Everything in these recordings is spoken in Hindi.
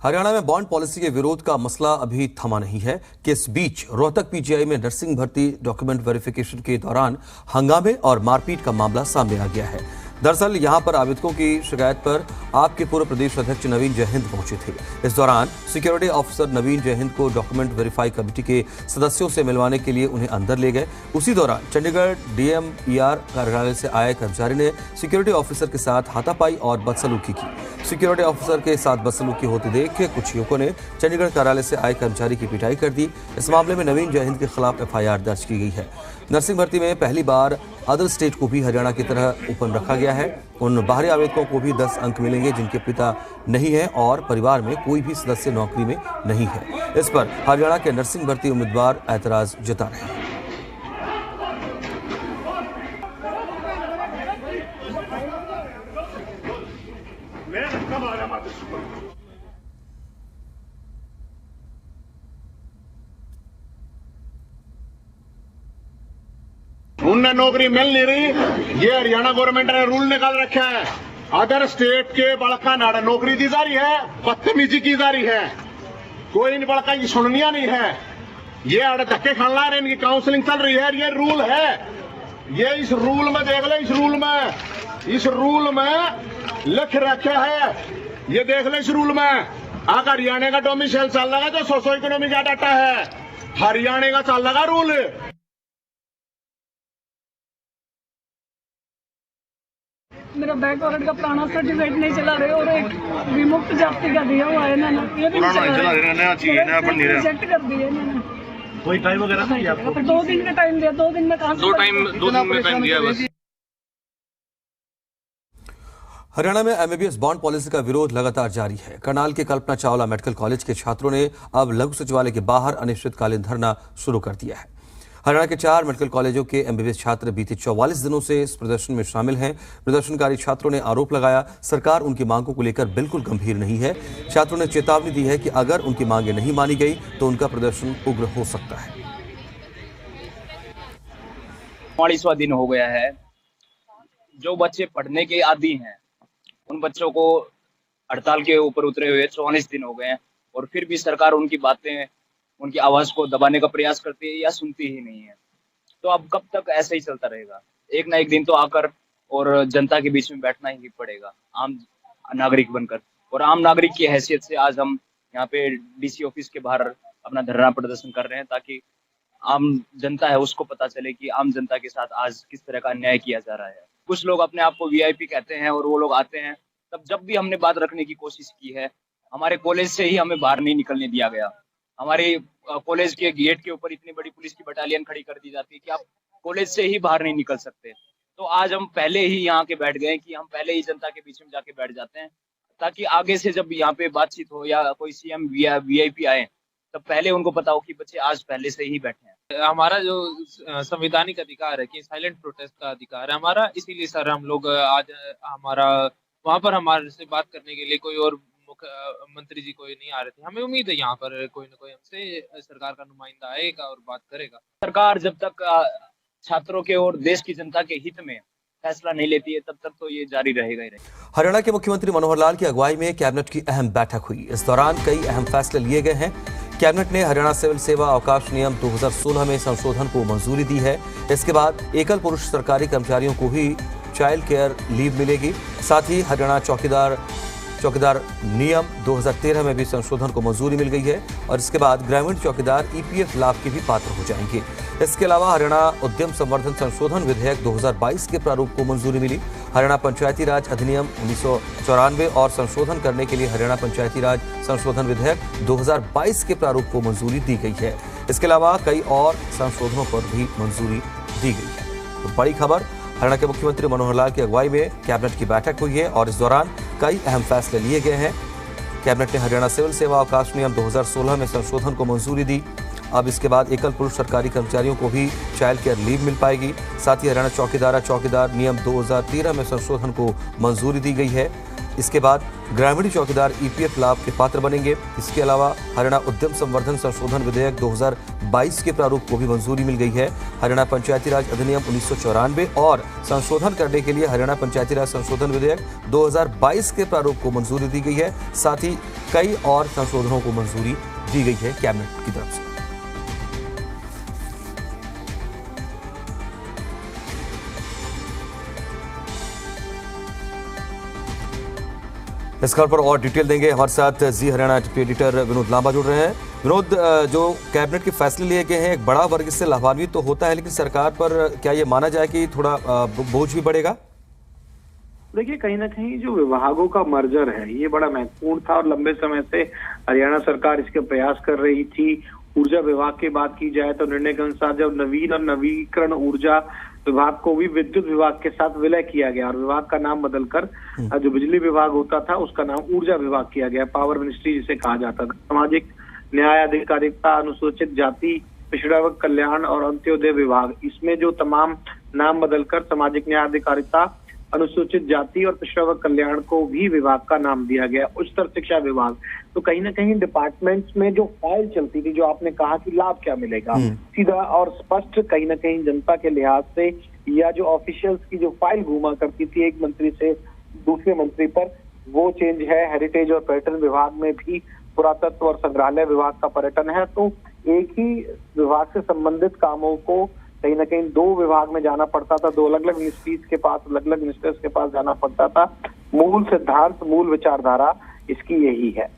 हरियाणा में बॉन्ड पॉलिसी के विरोध का मसला अभी थमा नहीं है कि इस बीच रोहतक पीजीआई में नर्सिंग भर्ती डॉक्यूमेंट वेरिफिकेशन के दौरान हंगामे और मारपीट का मामला सामने आ गया है। दरअसल यहां पर आवेदकों की शिकायत पर आप के पूर्व प्रदेश अध्यक्ष नवीन जयहिंद पहुंचे थे। इस दौरान सिक्योरिटी ऑफिसर नवीन जयहिंद को डॉक्यूमेंट वेरीफाई कमेटी के सदस्यों से मिलवाने के लिए उन्हें अंदर ले गए। उसी दौरान चंडीगढ़ डीएमईआर कार्यालय से आए कर्मचारी ने सिक्योरिटी ऑफिसर के साथ हाथापाई और बदसलूकी की। सिक्योरिटी ऑफिसर के साथ बदसलूकी होते देख कुछ युवकों ने चंडीगढ़ कार्यालय से आए कर्मचारी की पिटाई कर दी। इस मामले में नवीन जयहिंद के खिलाफ एफआईआर दर्ज की गई है। नर्सिंग भर्ती में पहली बार अदर स्टेट को भी हरियाणा की तरह ओपन रखा गया है। उन बाहरी आवेदकों को भी 10 अंक मिलेंगे जिनके पिता नहीं है और परिवार में कोई भी सदस्य नौकरी में नहीं है। इस पर हरियाणा के नर्सिंग भर्ती उम्मीदवार ऐतराज जता रहे हैं। उन्हें नौकरी मिल नहीं रही। ये हरियाणा गवर्नमेंट ने रूल निकाल रखा है, अदर स्टेट के बड़का नाड़ा नौकरी दी जा रही है, बदतमीजी की जा रही है, कोई इन बड़का की सुननिया नहीं है। ये अड़े धक्के खाना रहे, इनकी काउंसलिंग चल रही है। ये रूल है, ये इस रूल में देख ले, इस रूल में लिख रखा है। ये देख ले, इस रूल में अगर हरियाणा का डोमिसाइल चल रहा जो सोशो इकोनॉमिक का डाटा है, हरियाणा का चल रहा रूल। मेरा बैकवर्ड का पुराना सर्टिफिकेट नहीं चला रहे और एक विमुक्त जाति का दिया हुआ है ना, ये भी नहीं चला रहे, नया चाहिए, नया बन नहीं रहा, रिजेक्ट कर दिए ना। कोई टाइम वगैरह नहीं आपको? 2 दिन का टाइम दिया, 2 दिन में कहां से? 2 दिन में टाइम दिया बस। हरियाणा में एमबीबीएस बॉन्ड पॉलिसी का विरोध लगातार जारी है। करनाल के कल्पना चावला मेडिकल कॉलेज के छात्रों ने अब लघु सचिवालय के बाहर अनिश्चितकालीन धरना शुरू कर दिया है। हरियाणा के 4 मेडिकल कॉलेजों के एमबीबीएस छात्र बीते 44 दिनों से इस प्रदर्शन में शामिल हैं। प्रदर्शनकारी छात्रों ने आरोप लगाया, सरकार उनकी मांगों को लेकर बिल्कुल गंभीर नहीं है। छात्रों ने चेतावनी दी है कि अगर उनकी मांगें नहीं मानी गई तो उनका प्रदर्शन उग्र हो सकता है। 44वां दिन हो गया है। जो बच्चे पढ़ने के आदी हैं उन बच्चों को हड़ताल के ऊपर उतरे हुए 44 दिन हो गए हैं और फिर भी सरकार उनकी बातें, उनकी आवाज को दबाने का प्रयास करती है या सुनती ही नहीं है। तो अब कब तक ऐसे ही चलता रहेगा? एक ना एक दिन तो आकर और जनता के बीच में बैठना ही पड़ेगा, आम नागरिक बनकर। और आम नागरिक की हैसियत से आज हम यहाँ पे डीसी ऑफिस के बाहर अपना धरना प्रदर्शन कर रहे हैं ताकि आम जनता है उसको पता चले कि आम जनता के साथ आज किस तरह का अन्याय किया जा रहा है। कुछ लोग अपने आप को वीआईपी कहते हैं और वो लोग आते हैं, तब जब भी हमने बात रखने की कोशिश की है हमारे कॉलेज से ही हमें बाहर नहीं निकलने दिया गया। हमारे कॉलेज के गेट के ऊपर इतनी बड़ी पुलिस की बटालियन खड़ी कर दी जाती है कि आप कॉलेज से ही बाहर नहीं निकल सकते। तो आज हम पहले ही यहाँ के बैठ गए कि हम पहले ही जनता के बीच में जाके बैठ जाते हैं ताकि आगे से जब यहाँ पे बातचीत हो या कोई सीएम वीआईपी आए तब पहले उनको पता हो कि बच्चे आज पहले से ही बैठे हैं। हमारा जो संवैधानिक अधिकार है कि साइलेंट प्रोटेस्ट का अधिकार है हमारा, इसीलिए सर हम लोग आज हमारा वहाँ पर हमारे से बात करने के लिए कोई और मुख्यमंत्री जी कोई नहीं आ रहे थे। हमें उम्मीद है यहाँ पर कोई ना कोई हमसे सरकार का नुमाइंदा आएगा और बात करेगा। सरकार जब तक छात्रों के और देश की जनता के हित में फैसला नहीं लेती है तब तक तो ये जारी रहेगा ही रहेगा। हरियाणा के मुख्यमंत्री मनोहर लाल की अगुवाई में कैबिनेट की अहम बैठक हुई। इस दौरान कई अहम फैसले लिए गए हैं। कैबिनेट ने हरियाणा सिविल सेवा अवकाश नियम 2016 में संशोधन को मंजूरी दी है। इसके बाद एकल पुरुष सरकारी कर्मचारियों को भी चाइल्ड केयर लीव मिलेगी। साथ ही हरियाणा चौकीदार नियम 2013 में भी संशोधन को मंजूरी मिल गई है और इसके बाद ग्रामीण चौकीदार ईपीएफ लाभ के भी पात्र हो जाएंगे। इसके अलावा हरियाणा उद्यम संवर्धन संशोधन विधेयक 2022 के प्रारूप को मंजूरी मिली। हरियाणा पंचायती राज अधिनियम 1994 और संशोधन करने के लिए हरियाणा पंचायती राज संशोधन विधेयक 2022 के प्रारूप को मंजूरी दी गई है। इसके अलावा कई और संशोधनों पर भी मंजूरी दी गई है। तो बड़ी खबर, हरियाणा के मुख्यमंत्री मनोहर लाल की अगुवाई में कैबिनेट की बैठक हुई है और इस दौरान कई अहम फैसले लिए गए हैं। कैबिनेट ने हरियाणा सिविल सेवा अवकाश नियम 2016 में संशोधन को मंजूरी दी। अब इसके बाद एकल पुरुष सरकारी कर्मचारियों को भी चाइल्ड केयर लीव मिल पाएगी। साथ ही हरियाणा चौकीदार नियम 2013 में संशोधन को मंजूरी दी गई है। इसके बाद ग्रामीण चौकीदार ईपीएफ लाभ के पात्र बनेंगे। इसके अलावा हरियाणा उद्यम संवर्धन संशोधन विधेयक 2022 के प्रारूप को भी मंजूरी मिल गई है। हरियाणा पंचायती राज अधिनियम 1994 और संशोधन करने के लिए हरियाणा पंचायती राज संशोधन विधेयक 2022 के प्रारूप को मंजूरी दी गई है। साथ ही कई और संशोधनों को मंजूरी दी गई है कैबिनेट की तरफ से। इस खबर पर और डिटेल देंगे हमारे साथ जी हरियाणा डिप्टी एडिटर विनोद लांबा जुड़ रहे हैं। विनोद, जो कैबिनेट के फैसले लिए गए हैं, एक बड़ा वर्ग इससे लाभान्वित तो होता है, लेकिन सरकार पर क्या ये माना जाए कि थोड़ा बोझ भी बढ़ेगा? देखिए, कहीं ना कहीं जो विभागों का मर्जर है ये बड़ा महत्वपूर्ण था और लंबे समय से हरियाणा सरकार इसके प्रयास कर रही थी। ऊर्जा विभाग की बात की जाए तो निर्णय के अनुसार जब नवीन और नवीकरण ऊर्जा विभाग को भी विद्युत विभाग के साथ विलय किया गया और विभाग का नाम बदलकर जो बिजली विभाग होता था उसका नाम ऊर्जा विभाग किया गया, पावर मिनिस्ट्री जिसे कहा जाता था। सामाजिक न्याय अधिकारिता, अनुसूचित जाति, पिछड़ा वर्ग कल्याण और अंत्योदय विभाग, इसमें जो तमाम नाम बदलकर सामाजिक न्याय अधिकारिता, अनुसूचित जाति और पिछड़ा वर्ग कल्याण को भी विभाग का नाम दिया गया, उच्चतर शिक्षा विभाग। तो कहीं ना कहीं डिपार्टमेंट्स में जो फाइल चलती थी, जो आपने कहा कि लाभ क्या मिलेगा, सीधा और स्पष्ट कहीं ना कहीं जनता के लिहाज से, या जो ऑफिशियल्स की जो फाइल घूमा करती थी एक मंत्री से दूसरे मंत्री पर, वो चेंज है। हेरिटेज और पर्यटन विभाग में भी पुरातत्व और संग्रहालय विभाग का पर्यटन है। तो एक ही विभाग से संबंधित कामों को कहीं ना कहीं दो विभाग में जाना पड़ता था, दो अलग अलग मिनिस्ट्रीज के पास, अलग अलग मिनिस्टर्स के पास जाना पड़ता था। मूल सिद्धांत, मूल विचारधारा इसकी यही है।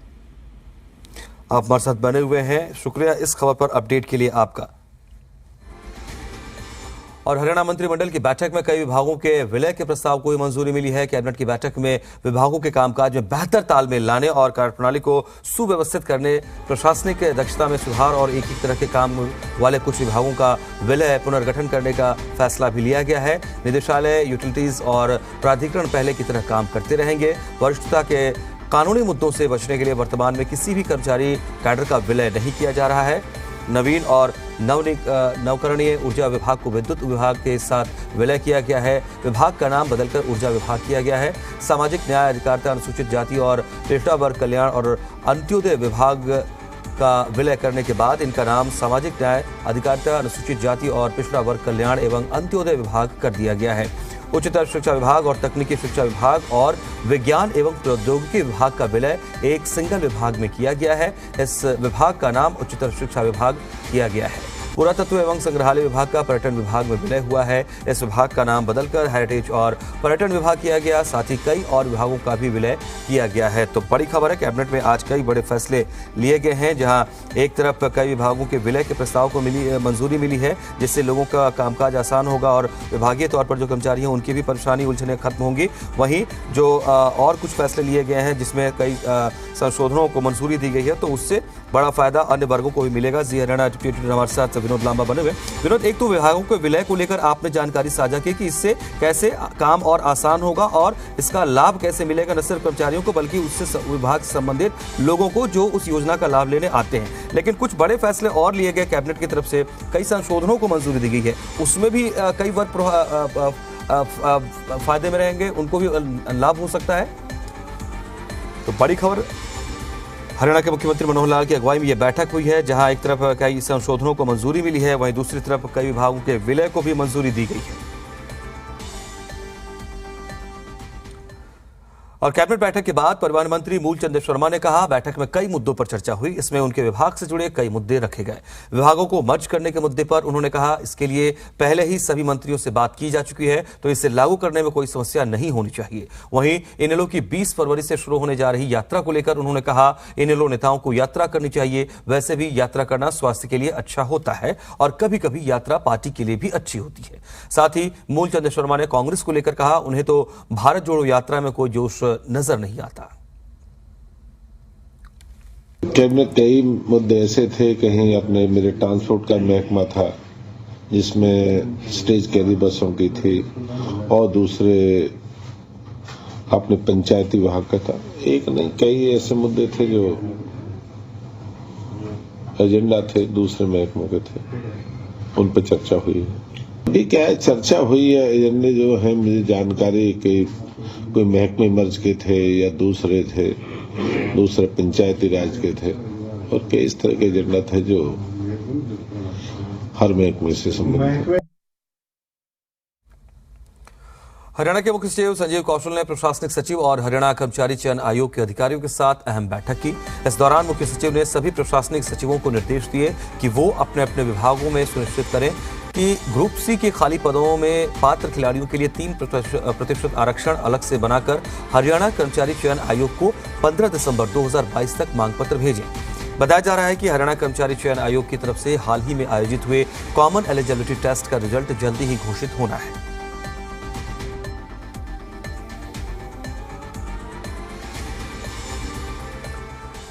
आप हमारे साथ बने हुए हैं, शुक्रिया इस खबर पर अपडेट के लिए आपका। और हरियाणा मंत्रिमंडल की बैठक में कई विभागों के विलय के प्रस्ताव को भी मंजूरी मिली है। कैबिनेट की बैठक में विभागों के कामकाज में बेहतर तालमेल लाने और कार्यप्रणाली को सुव्यवस्थित करने, प्रशासनिक दक्षता में सुधार और एक ही तरह के काम वाले कुछ विभागों का विलय पुनर्गठन करने का फैसला भी लिया गया है। निदेशालय, यूटिलिटीज और प्राधिकरण पहले की तरह काम करते रहेंगे। वरिष्ठता के कानूनी मुद्दों से बचने के लिए वर्तमान में किसी भी कर्मचारी कैडर का विलय नहीं किया जा रहा है। नवीन और नवकरणीय ऊर्जा विभाग को विद्युत विभाग के साथ विलय किया गया है। विभाग का नाम बदलकर ऊर्जा विभाग किया गया है। सामाजिक न्याय अधिकारिता, अनुसूचित जाति और पिछड़ा वर्ग कल्याण और अंत्योदय विभाग का विलय करने के बाद इनका नाम सामाजिक न्याय अधिकारिता, अनुसूचित जाति और पिछड़ा वर्ग कल्याण एवं अंत्योदय विभाग कर दिया गया है। उच्चतर शिक्षा विभाग और तकनीकी शिक्षा विभाग और विज्ञान एवं प्रौद्योगिकी विभाग का विलय एक सिंगल विभाग में किया गया है। इस विभाग का नाम उच्चतर शिक्षा विभाग किया गया है। पुरातत्व एवं संग्रहालय विभाग का पर्यटन विभाग में विलय हुआ है। इस विभाग का नाम बदलकर हेरिटेज और पर्यटन विभाग किया गया। साथ ही कई और विभागों का भी विलय किया गया है। तो बड़ी खबर है, कैबिनेट में आज कई बड़े फैसले लिए गए हैं, जहां एक तरफ कई विभागों के विलय के प्रस्ताव को मंजूरी मिली है, जिससे लोगों का कामकाज आसान होगा और विभागीय तौर पर जो कर्मचारी हैं उनकी भी परेशानी उलझने खत्म होंगी। वहीं जो और कुछ फैसले लिए गए हैं जिसमें कई संशोधनों को मंजूरी दी गई है, तो उससे बड़ा फायदा अन्य वर्गों को भी मिलेगा। जी हरियाणा डिप्टी एडिटर हमारे साथ विनोद लांबा बने हुए। विनोद, एक तो विभागों के विलय को लेकर आपने जानकारी साझा की कि इससे कैसे काम और आसान होगा और इसका लाभ कैसे मिलेगा न सिर्फ कर्मचारियों को बल्कि उससे विभाग से संबंधित लोगों को जो उस योजना का लाभ लेने आते हैं। लेकिन कुछ बड़े फैसले और लिए गए कैबिनेट की तरफ से, कई संशोधनों को मंजूरी दी गई है, उसमें भी कई वर्ग फायदे में रहेंगे, उनको भी लाभ हो सकता है। तो बड़ी खबर, हरियाणा के मुख्यमंत्री मनोहर लाल की अगुवाई में यह बैठक हुई है, जहां एक तरफ कई संशोधनों को मंजूरी मिली है, वहीं दूसरी तरफ कई विभागों के विलय को भी मंजूरी दी गई है। और कैबिनेट बैठक के बाद परिवहन मंत्री मूलचंद शर्मा ने कहा, बैठक में कई मुद्दों पर चर्चा हुई। इसमें उनके विभाग से जुड़े कई मुद्दे रखे गए। विभागों को मर्ज करने के मुद्दे पर उन्होंने कहा, इसके लिए पहले ही सभी मंत्रियों से बात की जा चुकी है, तो इसे लागू करने में कोई समस्या नहीं होनी चाहिए। वहीं इनेलो की 20 फरवरी से शुरू होने जा रही यात्रा को लेकर उन्होंने कहा, इनेलो नेताओं को यात्रा करनी चाहिए। वैसे भी यात्रा करना स्वास्थ्य के लिए अच्छा होता है और कभी कभी यात्रा पार्टी के लिए भी अच्छी होती है। साथ ही मूलचंद शर्मा ने कांग्रेस को लेकर कहा, उन्हें तो भारत जोड़ो यात्रा में कोई जोश नजर नहीं आता। कैबिनेट कई मुद्दे ऐसे थे, कहीं अपने मेरे ट्रांसपोर्ट का महकमा था जिसमें स्टेज कैरी बसों की थी और दूसरे अपने पंचायती विभाग का था। एक नहीं, कई ऐसे मुद्दे थे जो एजेंडा थे, दूसरे महकमों के थे, उन पर चर्चा हुई है। अभी क्या है, चर्चा हुई है एजेंडे जो है, मुझे जानकारी कि कोई महकमे मर्ज के थे या दूसरे थे, दूसरे पंचायती राज के थे और कई इस तरह के एजेंडा थे जो हर महकमे से संबंधित। हरियाणा के मुख्य सचिव संजीव कौशल ने प्रशासनिक सचिव और हरियाणा कर्मचारी चयन आयोग के अधिकारियों के साथ अहम बैठक की। इस दौरान मुख्य सचिव ने सभी प्रशासनिक सचिवों को निर्देश दिए कि वो अपने अपने विभागों में सुनिश्चित करें कि ग्रुप सी के खाली पदों में पात्र खिलाड़ियों के लिए 3% आरक्षण अलग से बनाकर हरियाणा कर्मचारी चयन आयोग को 15 दिसंबर 2022 तक मांग पत्र भेजें। बताया जा रहा है कि हरियाणा कर्मचारी चयन आयोग की तरफ से हाल ही में आयोजित हुए कॉमन एलिजिबिलिटी टेस्ट का रिजल्ट जल्दी ही घोषित होना है।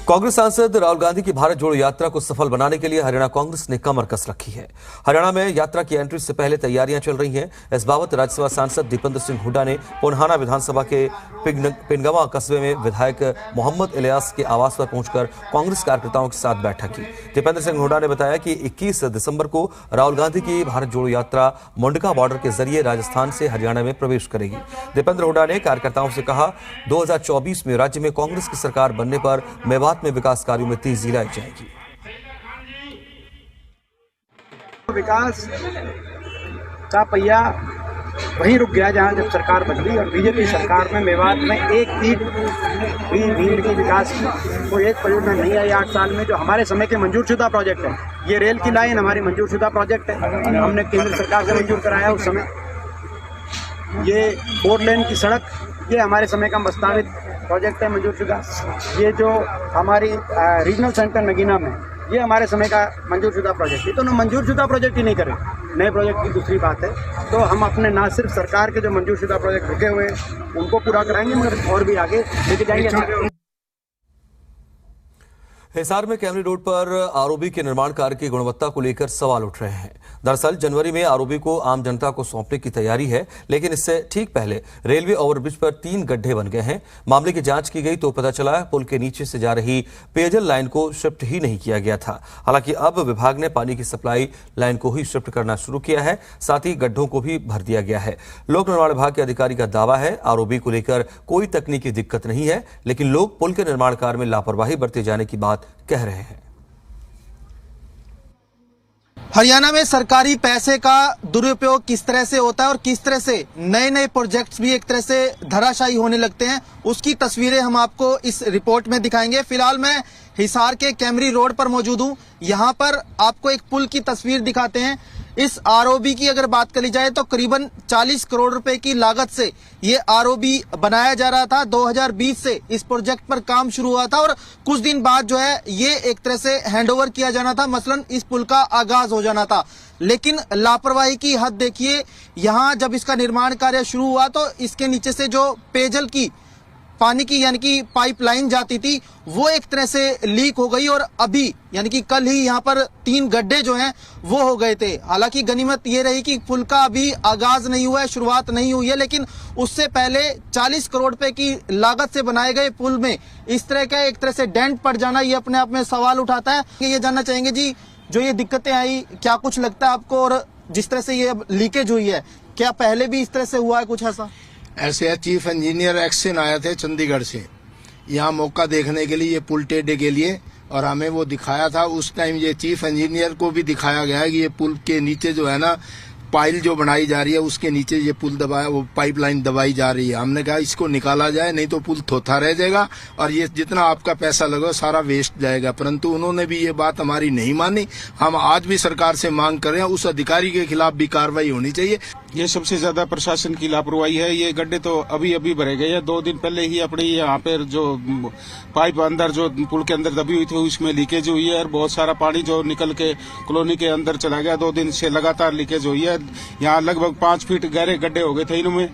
कांग्रेस सांसद राहुल गांधी की भारत जोड़ो यात्रा को सफल बनाने के लिए हरियाणा कांग्रेस ने कमर कस रखी है। हरियाणा में यात्रा की एंट्री से पहले तैयारियां चल रही हैं। इस बाबत राज्यसभा सांसद दीपेंद्र सिंह हुड्डा ने पुन्हाना विधानसभा के पिनगवा कस्बे में विधायक मोहम्मद इलियास के आवास पर पहुंचकर कांग्रेस कार्यकर्ताओं के साथ बैठक की। दीपेंद्र सिंह हुड्डा ने बताया कि 21 दिसंबर को राहुल गांधी की भारत जोड़ो यात्रा मुंडका बॉर्डर के जरिए राजस्थान से हरियाणा में प्रवेश करेगी। दीपेंद्र हुड्डा ने कार्यकर्ताओं से कहा, 2024 में राज्य में कांग्रेस की सरकार बनने पर मेवात में विकास कार्यों में तेजी लाई जाएगी। विकास का पहिया वहीं रुक गया जहां जब सरकार बदली और बीजेपी सरकार में मेवात में एक ईंट भी भीड़ की विकास की कोई एक परियोजना नहीं आई 8 साल में। जो हमारे समय के मंजूरशुदा प्रोजेक्ट है, ये रेल की लाइन हमारी मंजूरशुदा प्रोजेक्ट है, हमने केंद्र सरकार से मंजूर कराया उस समय। ये 4 लेन की सड़क, ये हमारे समय का प्रस्तावित प्रोजेक्ट है मंजूरशुदा। ये जो हमारी रीजनल सेंटर नगीना में, ये हमारे समय का मंजूरशुदा प्रोजेक्ट है। तो ना मंजूरशुदा प्रोजेक्ट ही नहीं करें, नए प्रोजेक्ट की दूसरी बात है। तो हम अपने ना सिर्फ सरकार के जो मंजूरशुदा प्रोजेक्ट रुके हुए हैं उनको पूरा कराएंगे, मगर और भी आगे लेके जाएंगे। हिसार में कैमरी रोड पर आरओबी के निर्माण कार्य की गुणवत्ता को लेकर सवाल उठ रहे हैं। दरअसल जनवरी में आरओबी को आम जनता को सौंपने की तैयारी है, लेकिन इससे ठीक पहले रेलवे ओवरब्रिज पर 3 गड्ढे बन गए हैं। मामले की जांच की गई तो पता चला पुल के नीचे से जा रही पेयजल लाइन को शिफ्ट ही नहीं किया गया था। हालांकि अब विभाग ने पानी की सप्लाई लाइन को ही शिफ्ट करना शुरू किया है, साथ ही गड्ढों को भी भर दिया गया है। लोक निर्माण विभाग के अधिकारी का दावा है आरओबी को लेकर कोई तकनीकी दिक्कत नहीं है, लेकिन लोग पुल के निर्माण कार्य में लापरवाही बरते जाने की बात कह रहे हैं। हरियाणा में सरकारी पैसे का दुरुपयोग किस तरह से होता है और किस तरह से नए नए प्रोजेक्ट्स भी एक तरह से धराशायी होने लगते हैं, उसकी तस्वीरें हम आपको इस रिपोर्ट में दिखाएंगे। फिलहाल मैं हिसार के कैमरी रोड पर मौजूद हूं। यहां पर आपको एक पुल की तस्वीर दिखाते हैं। इस आरओबी की अगर बात करी जाए तो करीबन 40 करोड़ रुपए की लागत से ये आरओबी बनाया जा रहा था। 2020 से इस प्रोजेक्ट पर काम शुरू हुआ था और कुछ दिन बाद जो है ये एक तरह से हैंडओवर किया जाना था, मसलन इस पुल का आगाज हो जाना था। लेकिन लापरवाही की हद देखिए, यहाँ जब इसका निर्माण कार्य शुरू हुआ तो इसके नीचे से जो पेयजल की पानी की यानी कि पाइपलाइन जाती थी वो एक तरह से लीक हो गई और अभी यानी कि कल ही यहाँ पर 3 गड्ढे जो हैं वो हो गए थे। हालांकि गनीमत ये रही कि पुल का अभी आगाज नहीं हुआ है, शुरुआत नहीं हुई है, लेकिन उससे पहले 40 करोड़ रुपए की लागत से बनाए गए पुल में इस तरह का एक तरह से डेंट पड़ जाना ये अपने आप में सवाल उठाता है। ये जानना चाहेंगे जी, जो ये दिक्कतें आई क्या कुछ लगता है आपको, और जिस तरह से ये लीकेज हुई है क्या पहले भी इस तरह से हुआ है कुछ ऐसा? ऐसे चीफ इंजीनियर एक्शन आए थे चंडीगढ़ से यहाँ मौका देखने के लिए, ये पुल टेढ़े के लिए, और हमें वो दिखाया था। उस टाइम ये चीफ इंजीनियर को भी दिखाया गया है कि ये पुल के नीचे जो है ना पाइल जो बनाई जा रही है उसके नीचे ये पुल दबाया, वो पाइपलाइन दबाई जा रही है। हमने कहा इसको निकाला जाए, नहीं तो पुल थोथा रह जाएगा और ये जितना आपका पैसा लगा सारा वेस्ट जाएगा। परंतु उन्होंने भी ये बात हमारी नहीं मानी। हम आज भी सरकार से मांग कर रहे हैं, उस अधिकारी के खिलाफ भी कार्रवाई होनी चाहिए। ये सबसे ज्यादा प्रशासन की लापरवाही है। ये गड्ढे तो अभी अभी भरे गए हैं, 2 दिन पहले ही अपने यहाँ पे जो पाइप अंदर जो पुल के अंदर दबी हुई थी उसमें लीकेज हुई है और बहुत सारा पानी जो निकल के कॉलोनी के अंदर चला गया। 2 दिन से लगातार लीकेज हुई है। यहाँ लगभग 5 फीट गहरे गड्ढे हो गए थे इनमें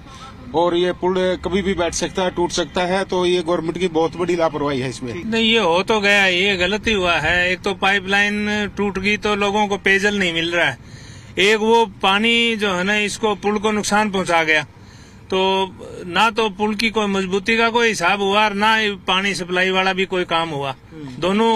और ये पुल कभी भी बैठ सकता है, टूट सकता है। तो ये गवर्नमेंट की बहुत बड़ी लापरवाही है इसमें। नहीं, ये हो तो गया, ये गलती हुआ है। एक तो पाइपलाइन टूट गई तो लोगों को पेयजल नहीं मिल रहा है, एक वो पानी जो है ना इसको पुल को नुकसान पहुंचा गया। तो ना तो पुल की कोई मजबूती का कोई हिसाब हुआ और ना पानी सप्लाई वाला भी कोई काम हुआ। दोनों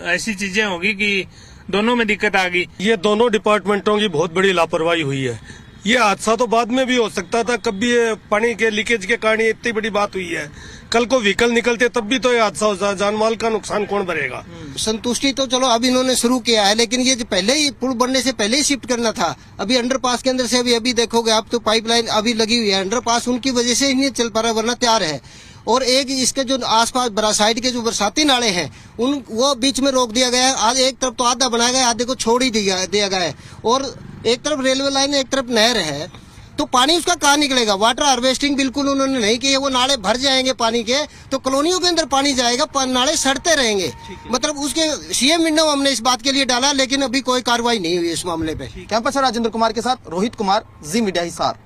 ऐसी चीजें होगी कि दोनों में दिक्कत आ गई। ये दोनों डिपार्टमेंटों की बहुत बड़ी लापरवाही हुई है। ये हादसा तो बाद में भी हो सकता था, कभी ये पानी के लीकेज के कारण इतनी बड़ी बात हुई है। कल को व्हीकल निकलते तब भी तो ये हादसा हो जाए, जान माल का नुकसान कौन भरेगा। संतुष्टि तो चलो अब इन्होंने शुरू किया है, लेकिन ये जो पहले ही पुल बनने से पहले ही शिफ्ट करना था। अभी अंडरपास के अंदर से अभी देखोगे आप तो पाइपलाइन अभी लगी हुई है, अंडरपास उनकी वजह से ही नहीं चल पा रहा, वरना तैयार है। और एक इसके जो आसपास साइड के जो बरसाती नाले हैं वो बीच में रोक दिया गया है। आज एक तरफ तो आधा बनाया गया, आधे को छोड़ ही दिया गया है। और एक तरफ रेलवे लाइन, एक तरफ नहर है, तो पानी उसका कहाँ निकलेगा। वाटर हार्वेस्टिंग बिल्कुल उन्होंने नहीं की है। वो नाले भर जाएंगे पानी के तो कॉलोनियों के अंदर पानी जाएगा, नाले सड़ते रहेंगे। मतलब उसके सीएम विंडो हमने इस बात के लिए डाला, लेकिन अभी कोई कार्रवाई नहीं हुई इस मामले पे। कैंपस राजेंद्र कुमार के साथ रोहित कुमार, जी मीडिया हिसार।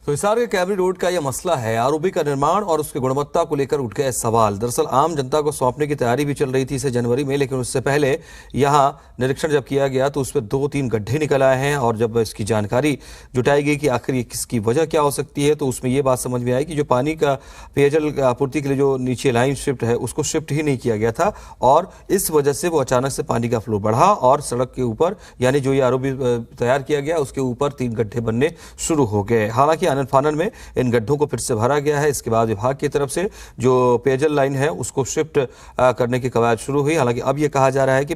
तो हिसार के कैबरी रोड का यह मसला है। आरओबी का निर्माण और उसकी गुणवत्ता को लेकर उठ गए सवाल। दरअसल आम जनता को सौंपने की तैयारी भी चल रही थी इसे जनवरी में, लेकिन उससे पहले यहां निरीक्षण जब किया गया तो उसमें 2-3 गड्ढे निकल आए हैं। और जब इसकी जानकारी जुटाई गई कि आखिर ये किसकी वजह क्या हो सकती है, तो उसमें ये बात समझ में आई कि जो पानी का पेयजल आपूर्ति के लिए जो नीचे लाइन शिफ्ट है उसको शिफ्ट ही नहीं किया गया था, और इस वजह से वो अचानक से पानी का फ्लो बढ़ा और सड़क के ऊपर, यानी जो ये आरओबी तैयार किया गया उसके ऊपर 3 गड्ढे बनने शुरू हो गए। हालांकि आनन फानन में इन गड्ढों को फिर से भरा गया है। इसके बाद विभाग की तरफ से जो पेयजल लाइन है उसको शिफ्ट करने की कवायद शुरू हुई। हालांकि अब यह कहा जा रहा है कि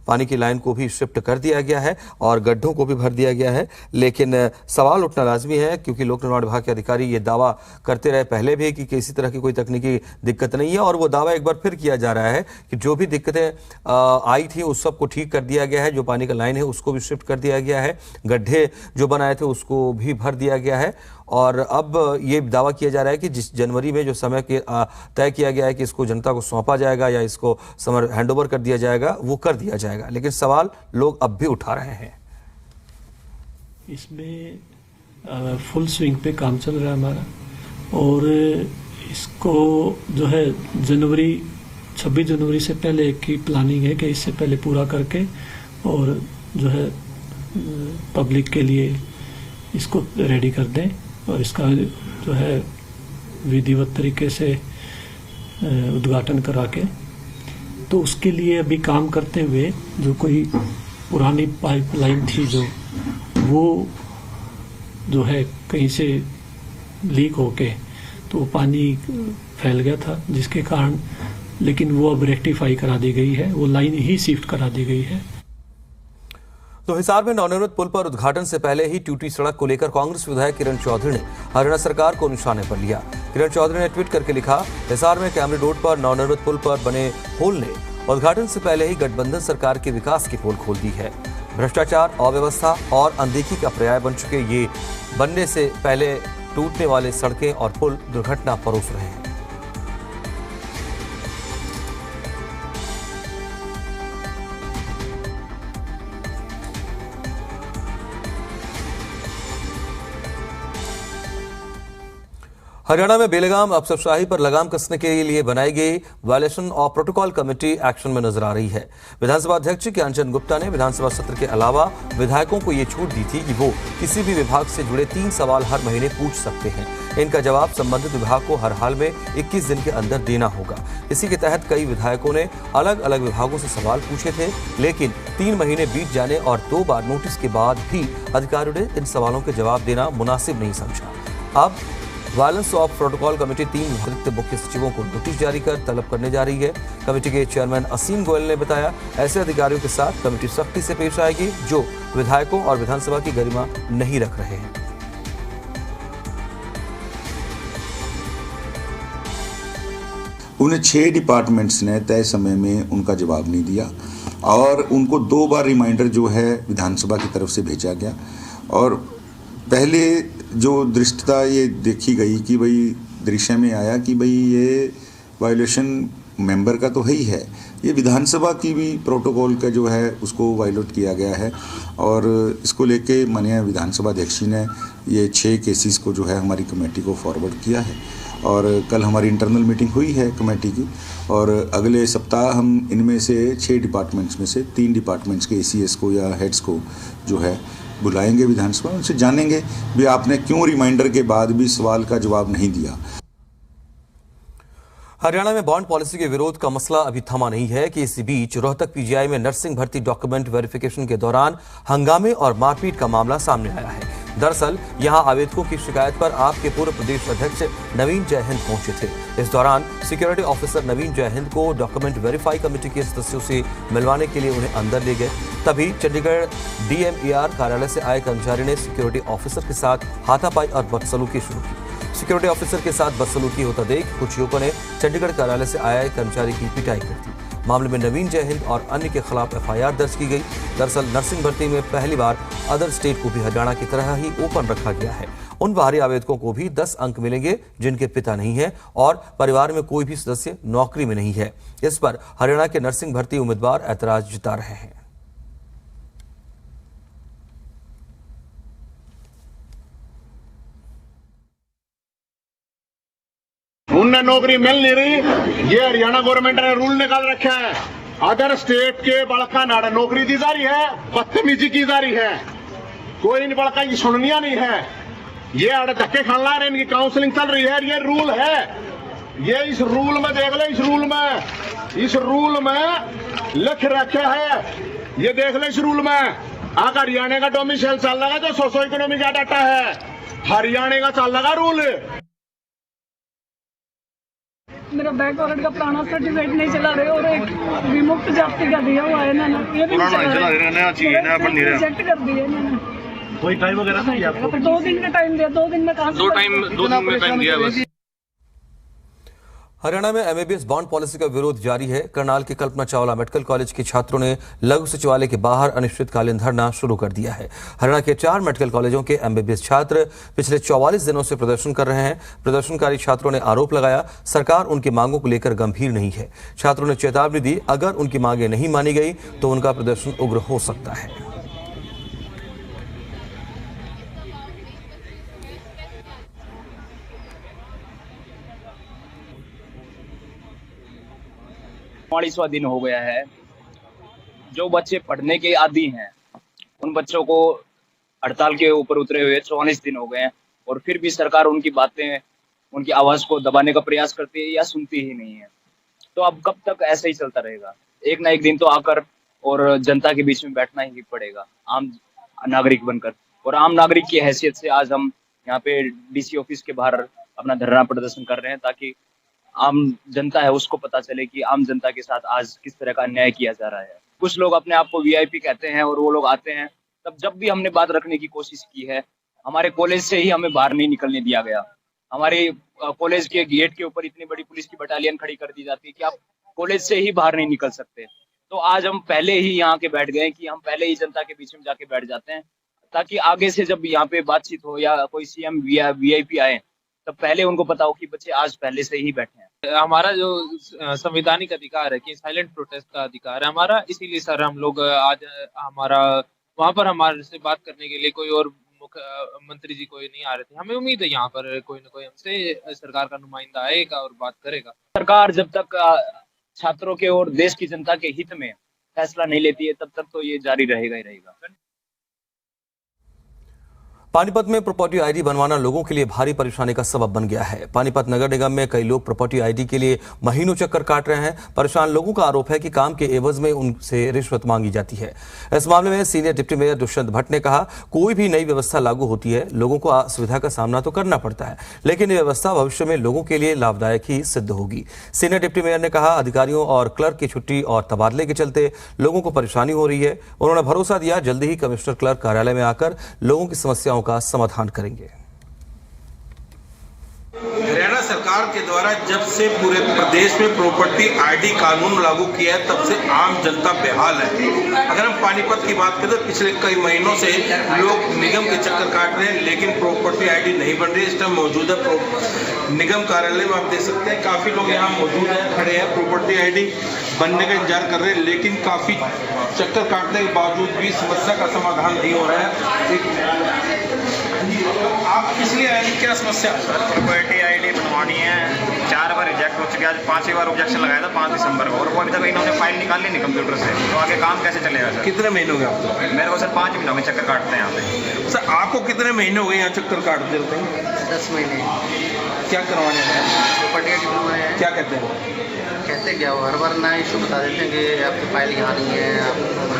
पानी की लाइन को भी शिफ्ट कर दिया गया है और गड्ढों को भी भर दिया गया है, लेकिन सवाल उठना लाजमी है क्योंकि लोक निर्माण विभाग के अधिकारी ये दावा करते रहे पहले भी कि किसी तरह की कोई तकनीकी दिक्कत नहीं है, और वो दावा एक बार फिर किया जा रहा है कि जो भी दिक्कतें आई थी उस सबको ठीक कर दिया गया है। जो पानी का लाइन है उसको भी शिफ्ट कर दिया गया है, गड्ढे जो बनाए थे उसको भी भर दिया गया है। और अब ये दावा किया जा रहा है कि जिस जनवरी में जो समय तय किया गया है कि इसको जनता को सौंपा जाएगा या इसको हैंडओवर कर दिया जाएगा, वो कर दिया जाएगा। लेकिन सवाल लोग अब भी उठा रहे हैं। इसमें फुल स्विंग पे काम चल रहा है हमारा, और इसको जो है 26 जनवरी से पहले की प्लानिंग है कि इससे पहले पूरा करके और जो है पब्लिक के लिए इसको रेडी कर दें और इसका जो है विधिवत तरीके से उद्घाटन करा के, तो उसके लिए अभी काम करते हुए जो कोई पुरानी पाइपलाइन थी वो जो है कहीं से लीक होके तो वो पानी फैल गया था, जिसके कारण, लेकिन वो अब रेक्टिफाई करा दी गई है, वो लाइन ही शिफ्ट करा दी गई है। तो हिसार में नवनिर्मित पुल पर उद्घाटन से पहले ही टूटी सड़क को लेकर कांग्रेस विधायक किरण चौधरी ने हरियाणा सरकार को निशाने पर लिया। किरण चौधरी ने ट्वीट करके लिखा, हिसार में कैमरी रोड पर नवनिर्मित पुल पर बने होल ने उद्घाटन से पहले ही गठबंधन सरकार के विकास की पोल खोल दी है। भ्रष्टाचार, अव्यवस्था और अनदेखी का पर्याय बन चुके ये बनने से पहले टूटने वाले सड़कें और पुल दुर्घटना परोस रहे हैं। हरियाणा में बेलगाम अफसरशाही पर लगाम कसने के लिए बनाई गई violation of protocol committee action में नजर आ रही है। विधानसभा अध्यक्ष ज्ञानचंद गुप्ता ने विधानसभा सत्र के अलावा विधायकों को ये छूट दी थी कि वो किसी भी विभाग से जुड़े 3 सवाल हर महीने पूछ सकते हैं। इनका जवाब संबंधित विभाग को हर हाल में 21 दिन के अंदर देना होगा। इसी के तहत कई विधायकों ने अलग अलग विभागों से सवाल पूछे थे, लेकिन 3 महीने बीत जाने और 2 बार नोटिस के बाद भी अधिकारियों ने इन सवालों के जवाब देना मुनासिब नहीं समझा। अब वायलेंस ऑफ प्रोटोकॉल कमेटी 3 विभागीय मुख्य सचिवों को नोटिस जारी कर तलब करने जा रही है। कमेटी के चेयरमैन असीम गोयल ने बताया, ऐसे अधिकारियों के साथ कमेटी सख्ती से पेश आएगी जो विधायकों और विधानसभा की गरिमा नहीं रख रहे हैं। उन्हें 6 डिपार्टमेंट्स ने तय समय में उनका जवाब नहीं दिया और उनको 2 बार रिमाइंडर जो है विधानसभा की तरफ से भेजा गया। और पहले जो दृष्टता ये देखी गई कि भाई दृश्य में आया कि भाई ये वायलेशन मेंबर का तो है ही है, ये विधानसभा की भी प्रोटोकॉल का जो है उसको वायलेट किया गया है। और इसको लेके माननीय विधानसभा अध्यक्ष ने ये 6 केसेस को जो है हमारी कमेटी को फॉरवर्ड किया है। और कल हमारी इंटरनल मीटिंग हुई है कमेटी की, और अगले सप्ताह हम इनमें से 6 डिपार्टमेंट्स में से 3 डिपार्टमेंट्स के ACS को या हेड्स को जो है बुलाएंगे विधानसभा, उनसे जानेंगे भी आपने क्यों रिमाइंडर के बाद भी सवाल का जवाब नहीं दिया। हरियाणा में बॉन्ड पॉलिसी के विरोध का मसला अभी थमा नहीं है कि इसी बीच रोहतक पीजीआई में नर्सिंग भर्ती डॉक्यूमेंट वेरिफिकेशन के दौरान हंगामे और मारपीट का मामला सामने आया है। दरअसल यहां आवेदकों की शिकायत पर आप के पूर्व प्रदेश अध्यक्ष नवीन जयहिंद पहुंचे थे। इस दौरान सिक्योरिटी ऑफिसर नवीन जयहिंद को डॉक्यूमेंट वेरीफाई कमेटी के सदस्यों से मिलवाने के लिए उन्हें अंदर ले गए। तभी चंडीगढ़ DMER कार्यालय से आए कर्मचारी ने सिक्योरिटी ऑफिसर के साथ हाथापाई और बदसलूकी शुरू की। सिक्योरिटी ऑफिसर के साथ बदसलूकी होता देख कुछ युवकों ने चंडीगढ़ कार्यालय से आए कर्मचारी की पिटाई कर दी। मामले में नवीन जयहिंद और अन्य के खिलाफ FIR दर्ज की गई। दरअसल नर्सिंग भर्ती में पहली बार अदर स्टेट को भी हरियाणा की तरह ही ओपन रखा गया है। उन बाहरी आवेदकों को भी 10 अंक मिलेंगे जिनके पिता नहीं है और परिवार में कोई भी सदस्य नौकरी में नहीं है। इस पर हरियाणा के नर्सिंग भर्ती उम्मीदवार ऐतराज जता रहे हैं। उन्हें नौकरी मिल नहीं रही, ये हरियाणा गवर्नमेंट ने रूल निकाल रखा है। अदर स्टेट के बड़का नाड़ा नौकरी दी जा रही है, बदतमीजी की जा रही है, कोई नहीं बड़का की सुननिया नहीं है। ये अड़े धक्के खान ला रहे, इनकी काउंसलिंग चल रही है। ये रूल है, ये इस रूल में देख ले, इस रूल में लिख रखा है, ये देख ले। इस रूल में अगर हरियाणा का डोमिसाइल चल लगा जो सोशो इकोनॉमी का डाटा है, हरियाणा का चल लगा रूल। मेरा बैक वारंट का पुराना सर्टिफिकेट नहीं चला रहे और एक विमुक्त जाति का दिया हुआ है इन्होंने, ये भी रिजेक्ट कर दिया इन्होंने। कोई टाइम वगैरह नहीं आपको? 2 दिन का टाइम दिया, 2 दिन में कहां से 2 दिन में टाइम दिया बस। हरियाणा में MABS बॉन्ड पॉलिसी का विरोध जारी है। करनाल के कल्पना चावला मेडिकल कॉलेज के छात्रों ने लघु सचिवालय के बाहर अनिश्चितकालीन धरना शुरू कर दिया है। हरियाणा के 4 मेडिकल कॉलेजों के MABS छात्र पिछले 44 दिनों से प्रदर्शन कर रहे हैं। प्रदर्शनकारी छात्रों ने आरोप लगाया सरकार उनकी मांगों को लेकर गंभीर नहीं है। छात्रों ने चेतावनी दी अगर उनकी मांगें नहीं मानी गई तो उनका प्रदर्शन उग्र हो सकता है। वां दिन हो गया है। जो बच्चे पढ़ने के आदी हैं उन बच्चों को हड़ताल के ऊपर उतरे हुए 44 दिन हो गए हैं और फिर भी सरकार उनकी बातें, उनकी आवाज को दबाने का प्रयास करती है या सुनती ही नहीं है। तो अब कब तक ऐसे ही चलता रहेगा? एक ना एक दिन तो आकर और जनता के बीच में बैठना ही पड़ेगा आम नागरिक बनकर। और आम नागरिक की हैसियत से आज हम यहाँ पे DC ऑफिस के बाहर अपना धरना प्रदर्शन कर रहे हैं ताकि आम जनता है उसको पता चले कि आम जनता के साथ आज किस तरह का अन्याय किया जा रहा है। कुछ लोग अपने आप को VIP कहते हैं और वो लोग आते हैं, तब जब भी हमने बात रखने की कोशिश की है हमारे कॉलेज से ही हमें बाहर नहीं निकलने दिया गया। हमारे कॉलेज के गेट के ऊपर इतनी बड़ी पुलिस की बटालियन खड़ी कर दी जाती है कि आप कॉलेज से ही बाहर नहीं निकल सकते। तो आज हम पहले ही यहाँ के बैठ गए कि हम पहले ही जनता के बीच में जाके बैठ जाते हैं ताकि आगे से जब यहाँ पे बातचीत हो या कोई CM VIP आए तब पहले उनको पता हो कि बच्चे आज पहले से ही बैठे हैं। हमारा जो संवैधानिक अधिकार है कि साइलेंट प्रोटेस्ट का अधिकार है हमारा, इसीलिए सर हम लोग आज हमारा वहाँ पर हमारे से बात करने के लिए कोई और मुख्यमंत्री जी कोई नहीं आ रहे थे। हमें उम्मीद है यहाँ पर कोई ना कोई हमसे सरकार का नुमाइंदा आएगा और बात करेगा। सरकार जब तक छात्रों के और देश की जनता के हित में फैसला नहीं लेती है तब तक तो ये जारी रहेगा ही रहेगा। पानीपत में प्रॉपर्टी ID बनवाना लोगों के लिए भारी परेशानी का सबब बन गया है। पानीपत नगर निगम में कई लोग प्रॉपर्टी ID के लिए महीनों चक्कर काट रहे हैं। परेशान लोगों का आरोप है कि काम के एवज में उनसे रिश्वत मांगी जाती है। इस मामले में senior deputy mayor Dushyant Bhatt ने कहा कोई भी नई व्यवस्था लागू होती है लोगों को असुविधा का सामना तो करना पड़ता है, लेकिन ये व्यवस्था भविष्य में लोगों के लिए लाभदायक ही सिद्ध होगी। सीनियर डिप्टी मेयर ने कहा अधिकारियों और क्लर्क की छुट्टी और तबादले के चलते लोगों को परेशानी हो रही है। उन्होंने भरोसा दिया जल्दी ही कमिश्नर क्लर्क कार्यालय में आकर लोगों की समस्याओं का समाधान करेंगे। हरियाणा सरकार के द्वारा जब से पूरे प्रदेश में प्रॉपर्टी ID कानून लागू किया है तब से आम जनता बेहाल है। अगर हम पानीपत की बात करें तो पिछले कई महीनों से लोग निगम के चक्कर काट रहे हैं लेकिन प्रॉपर्टी ID नहीं बन रही। इस टाइम मौजूदा निगम कार्यालय में आप देख सकते हैं काफी लोग यहाँ मौजूद हैं, खड़े हैं, प्रॉपर्टी ID बनने का इंतजार कर रहे हैं लेकिन काफी चक्कर काटने के बावजूद भी समस्या का समाधान नहीं हो रहा है। आप किस लिए आए, क्या समस्या? सर प्रॉपर्टी ID बनवानी है, 4 बार रिजेक्ट हो चुकी है, आज 5वीं बार ऑब्जेक्शन लगाया था 5 दिसंबर को और वो अभी तक इन्होंने फाइल निकाली नहीं कंप्यूटर से। तो आगे काम कैसे चलेगा सर? कितने महीने हो गए आपको? मेरे को सर 5 महीनों में चक्कर काटते हैं यहाँ पे। सर आपको कितने महीने हो गए यहाँ चक्कर काटते होते हैं? 10 महीने। क्या करवाने हैं? प्रॉपर्टी आईडी बनवाए हैं। क्या कहते हैं? कहते क्या हो, हर बार ना इशू बता देते हैं कि आपकी फाइल यहाँ नहीं है, आप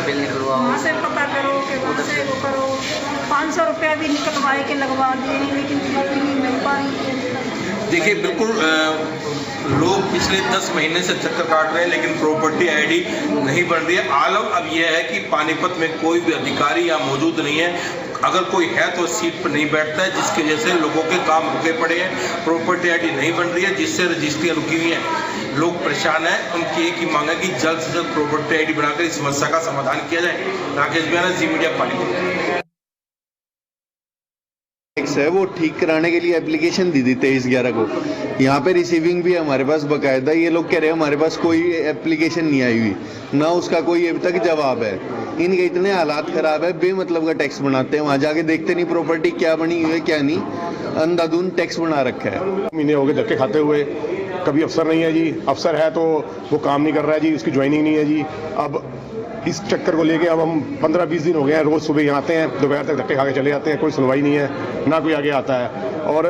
बिल निकलवाओ, वहाँ से पता करो कि वहाँ से वो करो। 500 रुपया भी निकलवाए के लगवा दिए, लेकिन फिर भी नहीं मिल पा रही है। देखिए बिल्कुल लोग पिछले 10 महीने से चक्कर काट रहे हैं, लेकिन प्रॉपर्टी आईडी नहीं बन रही है। आलम अब यह है कि पानीपत में कोई भी अधिकारी यहाँ मौजूद नहीं है, अगर कोई है तो सीट पर नहीं बैठता है, जिसकी वजह से लोगों के काम रुके पड़े हैं। प्रॉपर्टी आईडी नहीं बन रही है, जिससे रजिस्ट्रियाँ रुकी हुई हैं, लोग परेशान हैं। उनकी एक ही मांग है कि जल्द से जल्द प्रॉपर्टी आईडी बनाकर इस समस्या का समाधान किया जाए। राकेश बियाना, जी मीडिया, पानीपत। है वो ठीक कराने के लिए एप्लीकेशन दी थी 23/11 को। यहाँ पे रिसीविंग भी है हमारे पास बकायदा। ये लोग कह रहे हैं हमारे पास कोई एप्लीकेशन नहीं आई हुई, ना उसका कोई अभी तक जवाब है। इनके इतने हालात खराब है, बेमतलब का टैक्स बनाते हैं, वहाँ जाके देखते नहीं प्रॉपर्टी क्या बनी हुई है क्या नहीं, अंधाधुंध टैक्स बना रखा है। महीने हो गए धक्के खाते हुए, कभी अफसर नहीं है जी, अफसर है तो वो काम नहीं कर रहा है जी, उसकी ज्वाइनिंग नहीं है जी। अब इस चक्कर को लेके अब हम 15-20 दिन हो गए हैं, रोज सुबह यहाँ आते हैं, दोपहर तक धक्के खा के चले जाते हैं, कोई सुनवाई नहीं है, ना कोई आगे आता है। और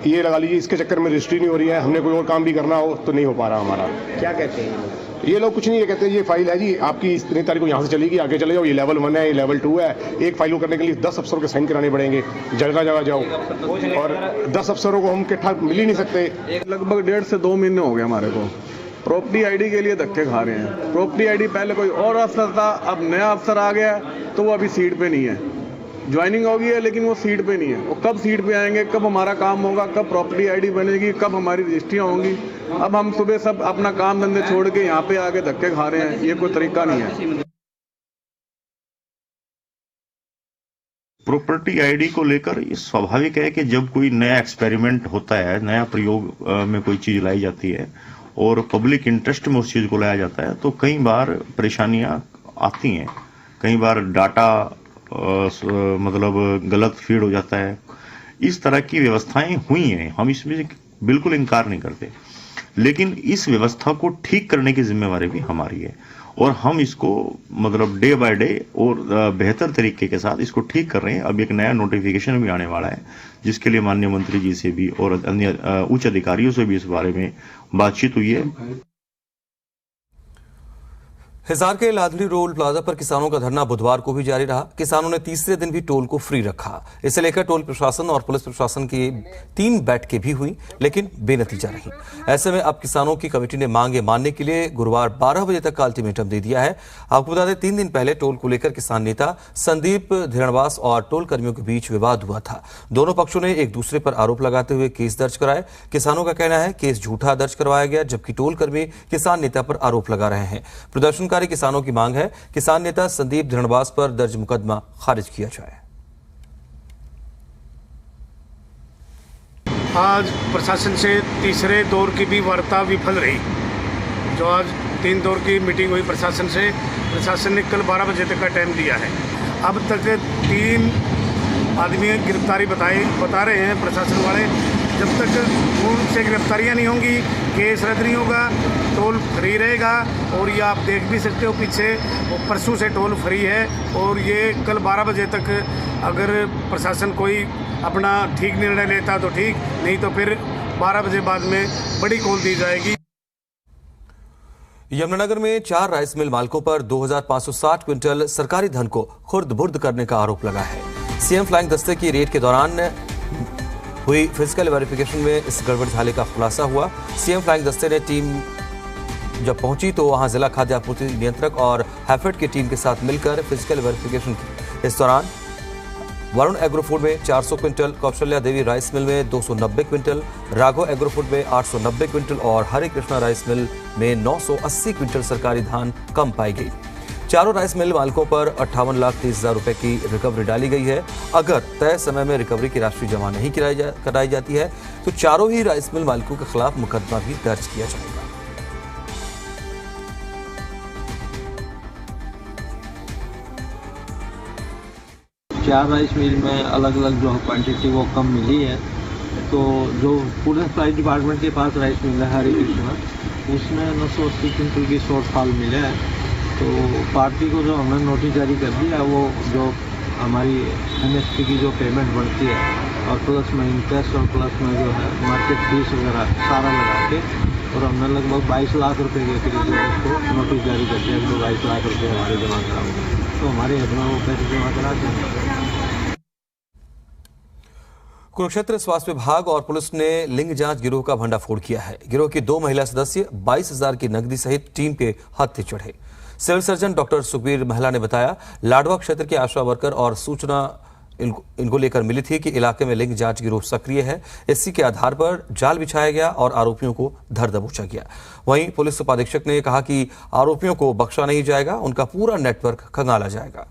ये लगा लीजिए इसके चक्कर में रजिस्ट्री नहीं हो रही है, हमने कोई और काम भी करना हो तो नहीं हो पा रहा हमारा। क्या कहते हैं ये लोग? कुछ नहीं, ये कहते हैं ये फाइल है जी आपकी इतनी तारीख को यहाँ से चलेगी, आगे चले जाओ, ये लेवल 1 है, ये लेवल 2 है। एक फाइल को करने के लिए 10 अफसरों के साइन कराने पड़ेंगे, जगह जगह जाओ, और 10 अफसरों को हम इकट्ठा मिल ही नहीं सकते। लगभग 1.5 से 2 महीने हो गए हमारे को प्रॉपर्टी आईडी के लिए धक्के खा रहे हैं। प्रॉपर्टी आईडी पहले कोई और अफसर था, अब नया अफसर आ गया तो वो अभी सीट पे नहीं है। ज्वाइनिंग हो गई है लेकिन वो सीट पे नहीं है। वो कब सीट पे आएंगे, कब हमारा काम होगा, कब प्रॉपर्टी आईडी बनेगी, कब हमारी रजिस्ट्रियाँ होंगी। अब हम सुबह सब अपना काम धंधे छोड़ के यहाँ पे आके धक्के खा रहे हैं, ये कोई तरीका नहीं है। प्रॉपर्टी आईडी को लेकर ये स्वाभाविक है कि जब कोई नया एक्सपेरिमेंट होता है, नया प्रयोग में कोई चीज लाई जाती है और पब्लिक इंटरेस्ट में उस चीज को लाया जाता है, तो कई बार परेशानियां आती हैं। कई बार डाटा मतलब गलत फीड हो जाता है। इस तरह की व्यवस्थाएं हुई हैं, हम इसमें बिल्कुल इनकार नहीं करते, लेकिन इस व्यवस्था को ठीक करने की जिम्मेवारी भी हमारी है और हम इसको मतलब डे बाय डे और बेहतर तरीके के साथ इसको ठीक कर रहे हैं। अब एक नया नोटिफिकेशन भी आने वाला है, जिसके लिए माननीय मंत्री जी से भी और अन्य उच्च अधिकारियों से भी इस बारे में बातचीत हुई है। हिसार के लाधड़ी रोड प्लाजा पर किसानों का धरना बुधवार को भी जारी रहा। किसानों ने तीसरे दिन भी टोल को फ्री रखा। इसे लेकर टोल प्रशासन और पुलिस प्रशासन की 3 बैठकें भी हुई, लेकिन बेनतीजा रही। ऐसे में अब किसानों की कमेटी ने मांगे मानने के लिए गुरुवार 12 बजे तक का अल्टीमेटम दे दिया है। आपको बता दें 3 दिन पहले टोल को लेकर किसान नेता संदीप धिरणवास और टोल कर्मियों के बीच विवाद हुआ था। दोनों पक्षों ने एक दूसरे पर आरोप लगाते हुए केस दर्ज कराए। किसानों का कहना है केस झूठा दर्ज करवाया गया, जबकि टोल कर्मी किसान नेता पर आरोप लगा रहे हैं। प्रदर्शनकारी किसानों की मांग है किसान नेता संदीप धिरणवास पर दर्ज मुकदमा खारिज किया जाए। आज प्रशासन से तीसरे दौर की भी वार्ता विफल रही। जो आज 3 दौर की मीटिंग हुई प्रशासन से, प्रशासन ने कल 12 बजे तक का टाइम दिया है। अब तक 3 आदमी गिरफ्तारी बता रहे हैं प्रशासन वाले। जब तक उनसे गिरफ्तारियां नहीं होंगी, केस रद्द नहीं होगा, टोल फ्री रहेगा। और ये आप देख भी सकते हो पीछे, वो परसों से टोल फ्री है। और ये कल 12 बजे तक अगर प्रशासन कोई अपना ठीक निर्णय लेता तो ठीक, नहीं तो फिर 12 बजे बाद में बड़ी कॉल दी जाएगी। यमुनानगर में 4 राइस मिल मालिकों पर 2560 क्विंटल सरकारी धन को खुर्द-बुर्द करने का आरोप लगा है। सीएम फ्लाइंग दस्ते की रेड के दौरान हुई फिजिकल वेरिफिकेशन में इस गड़बड़झाले का खुलासा हुआ। सीएम फ्लाइंग दस्ते ने टीम जब पहुंची तो वहां जिला खाद्य आपूर्ति नियंत्रक और हैफेड की टीम के साथ मिलकर फिजिकल वेरिफिकेशन की। इस दौरान वरुण एग्रोफूड में 400 quintal, Kaushalya Devi rice mill में 290 क्विंटल, राघव एग्रोफूड में 890 क्विंटल और हरे कृष्णा राइस मिल में 980 क्विंटल सरकारी धान कम पाई गई। चारों राइस मिल मालिकों पर 58,30,000 रुपए की रिकवरी डाली गई है। अगर तय समय में रिकवरी की राशि जमा नहीं कराई जाती है तो चारों ही राइस मिल मालिकों के खिलाफ मुकदमा भी दर्ज किया जाएगा। 4 राइस मिल में अलग अलग जो क्वांटिटी वो कम मिली है। तो जो फूड एंड सप्लाई डिपार्टमेंट के पास राइस मिल है हरे कृष्णा, उसमें 980 क्विंटल की शॉर्टफॉल मिला है। तो पार्टी को जो हमने नोटिस जारी कर दिया, वो जो हमारी MSP की जो पेमेंट बनती है और प्लस में इंटरेस्ट और प्लस में जो है मार्केट फीस वगैरह सारा लगा के और हमने लगभग 22 लाख रुपए के करीब उसको नोटिस जारी कर दिया कि 22 लाख रुपए हमारे जमा कराओगे, तो हमारे हद में वो पैसे जमा करा देंगे। कुरुक्षेत्र स्वास्थ्य विभाग और पुलिस ने लिंग जांच गिरोह का भंडाफोड़ किया है। गिरोह की 2 महिला सदस्य 22,000 की नकदी सहित टीम के हत्थे चढ़े। सिविल सर्जन डॉक्टर सुखबीर महला ने बताया, लाडवा क्षेत्र के आशा वर्कर और सूचना इनको लेकर मिली थी कि इलाके में लिंग जांच गिरोह सक्रिय है। इसी के आधार पर जाल बिछाया गया और आरोपियों को धर दबोचा गया। वहीं पुलिस उपाधीक्षक ने कहा कि आरोपियों को बख्शा नहीं जाएगा, उनका पूरा नेटवर्क खंगाला जाएगा।